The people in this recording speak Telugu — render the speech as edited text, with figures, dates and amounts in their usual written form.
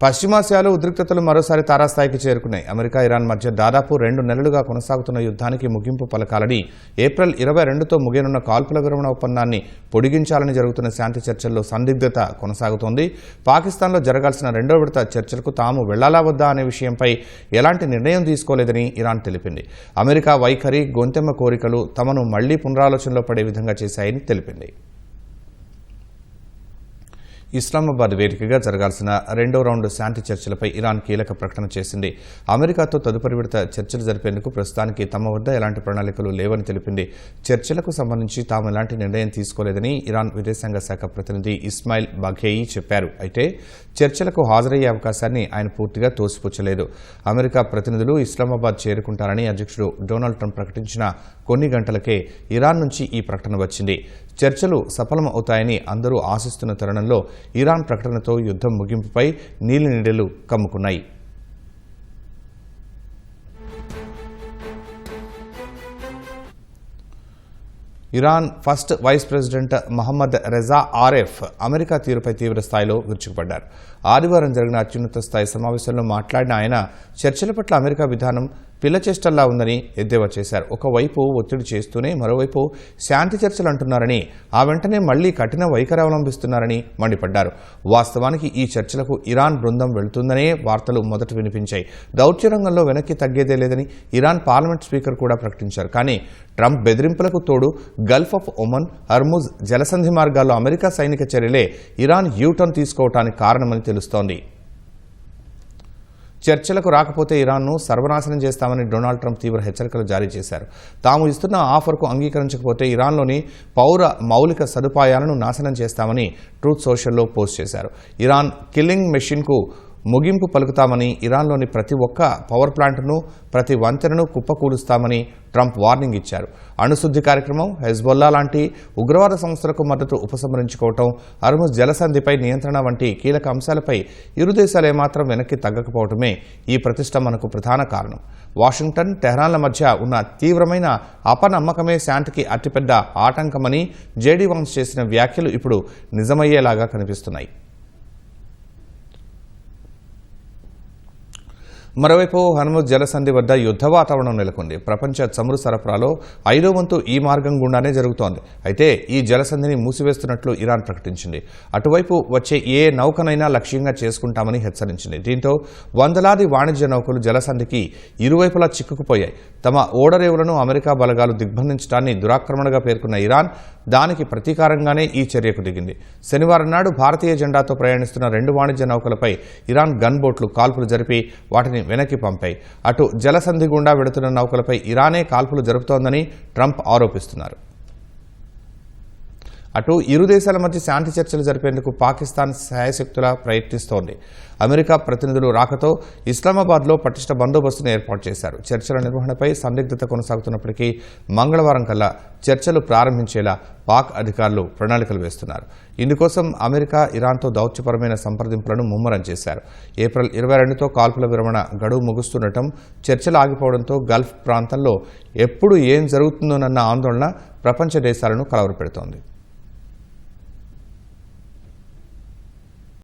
పశ్చిమాసియాలో ఉద్రిక్తతలు మరోసారి తారాస్థాయికి చేరుకున్నాయి. అమెరికా, ఇరాన్ మధ్య దాదాపు 2 నెలలుగా కొనసాగుతున్న యుద్ధానికి ముగింపు పలకాలని ఏప్రిల్ 22తో ముగియనున్న కాల్పుల విరమణ ఒప్పందాన్ని పొడిగించాలని జరుగుతున్న శాంతి చర్చల్లో సందిగ్ధత కొనసాగుతోంది. పాకిస్తాన్లో జరగాల్సిన 2వ విడత చర్చలకు తాము వెళ్లాలా వద్దా అనే విషయంపై ఎలాంటి నిర్ణయం తీసుకోలేదని ఇరాన్ తెలిపింది. అమెరికా వైఖరి, గొంతెమ్మ కోరికలు తమను మళ్లీ పునరాలోచనలో పడే విధంగా చేశాయని తెలిపింది. ఇస్లామాబాద్ వేదికగా జరగాల్సిన 2వ రౌండ్ శాంతి చర్చలపై ఇరాన్ కీలక ప్రకటన చేసింది. అమెరికాతో తదుపరి విడత చర్చలు జరిపేందుకు ప్రస్తుతానికి తమ వద్ద ఎలాంటి ప్రణాళికలు లేవని తెలిపింది. చర్చలకు సంబంధించి తాము ఎలాంటి నిర్ణయం తీసుకోలేదని ఇరాన్ విదేశాంగ శాఖ ప్రతినిధి ఇస్మాయిల్ బాఘేయి చెప్పారు. అయితే చర్చలకు హాజరయ్యే అవకాశాన్ని ఆయన పూర్తిగా తోసిపుచ్చలేదు. అమెరికా ప్రతినిధులు ఇస్లామాబాద్ చేరుకుంటారని అధ్యక్షుడు డొనాల్డ్ ట్రంప్ ప్రకటించిన కొన్ని గంటలకే ఇరాన్ నుంచి ఈ ప్రకటన వచ్చింది. చర్చలు సఫలం అవుతాయని అందరూ ఆశిస్తున్న తరుణంలో ఇరాన్ ప్రకటనతో యుద్ధం ముగింపుపై నీలినీడలు కమ్ముకున్నాయి. Iran first vice president Mohammad Reza Aref America తీరుపై తీవ్ర స్థాయిలో విరుచుకుపడ్డారు. ఆదివారం జరిగిన అత్యున్నత స్థాయి సమావేశంలో మాట్లాడిన ఆయన చర్చల పట్ల అమెరికా విధానం పిల్లచేష్టల్లా ఉందని ఎద్దేవా చేశారు. ఒకవైపు ఒత్తిడి చేస్తూనే మరోవైపు శాంతి చర్చలు అంటున్నారని, ఆ వెంటనే మళ్లీ కఠిన వైఖరి అవలంబిస్తున్నారని మండిపడ్డారు. వాస్తవానికి ఈ చర్చలకు ఇరాన్ బృందం వెళుతుందనే వార్తలు మొదట వినిపించాయి. దౌత్య రంగంలో వెనక్కి తగ్గేదే లేదని ఇరాన్ పార్లమెంట్ స్పీకర్ కూడా ప్రకటించారు. కానీ ట్రంప్ బెదిరింపులకు తోడు గల్ఫ్ ఆఫ్ ఒమన్, హర్ముజ్ జలసంధి మార్గాల్లో అమెరికా సైనిక చర్యలే ఇరాన్ యూటర్న్ తీసుకోవడానికి కారణమని తెలుస్తోంది. చర్చలకు రాకపోతే ఇరాన్ను సర్వనాశనం చేస్తామని డొనాల్డ్ ట్రంప్ తీవ్ర హెచ్చరికలు జారీ చేశారు. తాము ఇస్తున్న ఆఫర్కు అంగీకరించకపోతే ఇరాన్లోని పౌర మౌలిక సదుపాయాలను నాశనం చేస్తామని ట్రూత్ సోషల్లో పోస్ట్ చేశారు. ఇరాన్ కిల్లింగ్ మెషిన్కు ముగింపు పలుకుతామని, ఇరాన్లోని ప్రతి ఒక్క పవర్ ప్లాంట్ను, ప్రతి వంతెనను కుప్పకూలుస్తామని ట్రంప్ వార్నింగ్ ఇచ్చారు. అణుశుద్ధి కార్యక్రమం, హెజ్బొల్లా లాంటి ఉగ్రవాద సంస్థలకు మద్దతు ఉపసంహరించుకోవటం, హర్ముజ్ జలసంధిపై నియంత్రణ వంటి కీలక అంశాలపై ఇరు దేశాలు ఏమాత్రం వెనక్కి తగ్గకపోవటమే ఈ ప్రతిష్టంభనకు ప్రధాన కారణం. వాషింగ్టన్, టెహ్రాన్ల మధ్య ఉన్న తీవ్రమైన అపనమ్మకమే శాంతికి అతిపెద్ద ఆటంకమని జేడీ వాన్స్ చేసిన వ్యాఖ్యలు ఇప్పుడు నిజమయ్యేలాగా కనిపిస్తున్నాయి. మరోవైపు హర్ముజ్ జలసంధి వద్ద యుద్ధ వాతావరణం నెలకొంది. ప్రపంచ చమురు సరఫరాలో 5వ వంతు ఈ మార్గం గుండానే జరుగుతోంది. అయితే ఈ జలసంధిని మూసివేస్తున్నట్లు ఇరాన్ ప్రకటించింది. అటువైపు వచ్చే ఏ నౌకనైనా లక్ష్యంగా చేసుకుంటామని హెచ్చరించింది. దీంతో వందలాది వాణిజ్య నౌకలు జలసంధికి ఇరువైపులా చిక్కుకుపోయాయి. తమ ఓడరేవులను అమెరికా బలగాలు దిగ్బంధించడాన్ని దురాక్రమణగా పేర్కొన్న ఇరాన్ దానికి ప్రతీకారంగానే ఈ చర్యకు దిగింది. శనివారం నాడు భారతీయ జెండాతో ప్రయాణిస్తున్న 2 వాణిజ్య నౌకలపై ఇరాన్ గన్ బోట్లు కాల్పులు జరిపి వాటిని వెనక్కి పంపాయి. అటు జలసంధి గుండా వెడుతున్న నౌకలపై ఇరానే కాల్పులు జరుపుతోందని ట్రంప్ ఆరోపిస్తున్నారు. అటు ఇరు దేశాల మధ్య శాంతి చర్చలు జరిపేందుకు పాకిస్తాన్ శాయశక్తులా ప్రయత్నిస్తోంది. అమెరికా ప్రతినిధులు రాకతో ఇస్లామాబాద్లో పటిష్ట బందోబస్తును ఏర్పాటు చేశారు. చర్చల నిర్వహణపై సందిగ్ధత కొనసాగుతున్నప్పటికీ మంగళవారం కల్లా చర్చలు ప్రారంభించేలా పాక్ అధికారులు ప్రణాళికలు వేస్తున్నారు. ఇందుకోసం అమెరికా, ఇరాన్తో దౌత్యపరమైన సంప్రదింపులను ముమ్మరం చేశారు. ఏప్రిల్ 22తో కాల్పుల విరమణ గడువు ముగుస్తుండటం, చర్చలు ఆగిపోవడంతో గల్ఫ్ ప్రాంతంలో ఎప్పుడు ఏం జరుగుతుందోనన్న ఆందోళన ప్రపంచ దేశాలను కలవరపెడుతోంది.